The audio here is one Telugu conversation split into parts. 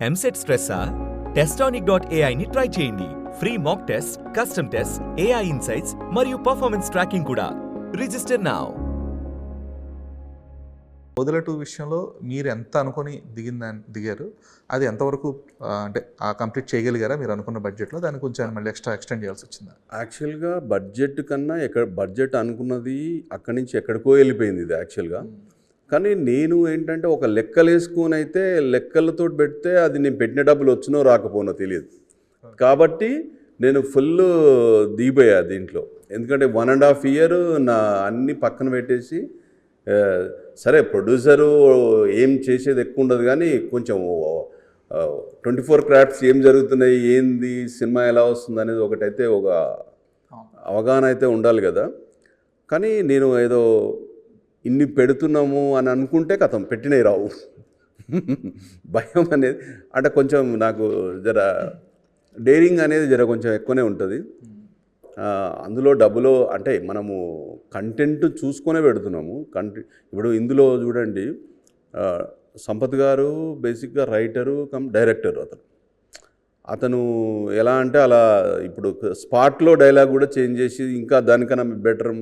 ఎంసెట్ స్ట్రెస్సా? టెస్టానిక్.ai ని ట్రై చేయండి. Free mock test, custom test, AI insights మరియు పర్ఫార్మెన్స్ ట్రాకింగ్ కూడా. Register now. పొదల 2 విషయంలో మీరు ఎంత అనుకొని దిగారు అది ఎంతవరకు అంటే కంప్లీట్ చేయగలిగారా మీరు అనుకున్న బడ్జెట్లో? దాన్ని కొంచెం మళ్ళీ ఎక్స్టెండ్ చేయాల్సి వచ్చిందా? యాక్చువల్గా బడ్జెట్ కన్నా బడ్జెట్ అనుకున్నది అక్కడి నుంచి ఎక్కడికో వెళ్ళిపోయింది ఇది యాక్చువల్గా. కానీ నేను ఏంటంటే ఒక లెక్కలు వేసుకొని అయితే లెక్కలతో పెడితే అది నేను పెట్టిన డబ్బులు వచ్చినో రాకపోనో తెలియదు. కాబట్టి నేను ఫుల్ దిగిపోయా దీంట్లో. ఎందుకంటే 1.5 year నా అన్ని పక్కన పెట్టేసి సరే ప్రొడ్యూసరు ఏం చేసేది ఎక్కువ ఉండదు కానీ కొంచెం 24 క్రాఫ్ట్స్ ఏం జరుగుతున్నాయి, ఏంది సినిమా ఎలా వస్తుంది అనేది ఒకటైతే ఒక అవగాహన అయితే ఉండాలి కదా. కానీ నేను ఏదో ఇన్ని పెడుతున్నాము అని అనుకుంటే కథం పెట్టినవి రావు. భయం అనేది అంటే కొంచెం నాకు జర డేరింగ్ అనేది జర కొంచెం ఎక్కువనే ఉంటుంది. అందులో డబ్బులో అంటే మనము కంటెంట్ చూసుకొనే పెడుతున్నాము. ఇప్పుడు ఇందులో చూడండి, సంపత్ గారు బేసిక్గా రైటరు కమ్ డైరెక్టర్. అతను ఎలా అంటే అలా ఇప్పుడు స్పాట్లో డైలాగ్ కూడా చేంజ్ చేసి ఇంకా దానికన్నా బెటర్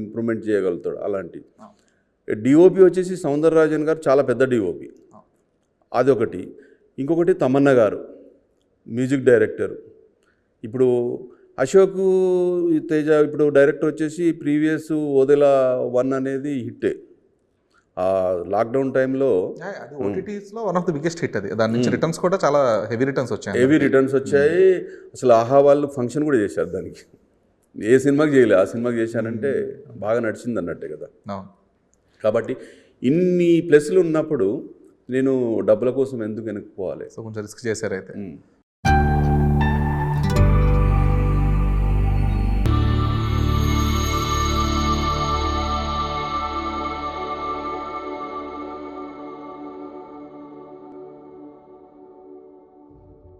ఇంప్రూవ్మెంట్ చేయగలుగుతాడు. అలాంటి డిఓపి వచ్చేసి సౌందరరాజన్ గారు చాలా పెద్ద డిఓపి, అదొకటి. ఇంకొకటి తమన్నా గారు మ్యూజిక్ డైరెక్టర్. ఇప్పుడు అశోక్ తేజ ఇప్పుడు డైరెక్టర్ వచ్చేసి ప్రీవియస్ ఓదెల 1 అనేది హిట్టే. లాక్డౌన్ టైంలో ఓటీటీస్లో one of the biggest hit అది. దాని నుంచి రిటర్న్స్ కూడా చాలా హెవీ రిటర్న్స్ వచ్చాయి. అసలు ఆహా వాళ్ళు ఫంక్షన్ కూడా చేశారు దానికి. ఏ సినిమాకి చేయలే, ఆ సినిమాకి చేశానంటే బాగా నడిచింది అన్నట్టే కదా. కాబట్టి ఇన్ని ప్లస్లు ఉన్నప్పుడు నేను డబ్బుల కోసం ఎందుకు వెనక్కిపోవాలి? సో కొంచెం రిస్క్ చేశారు అయితే.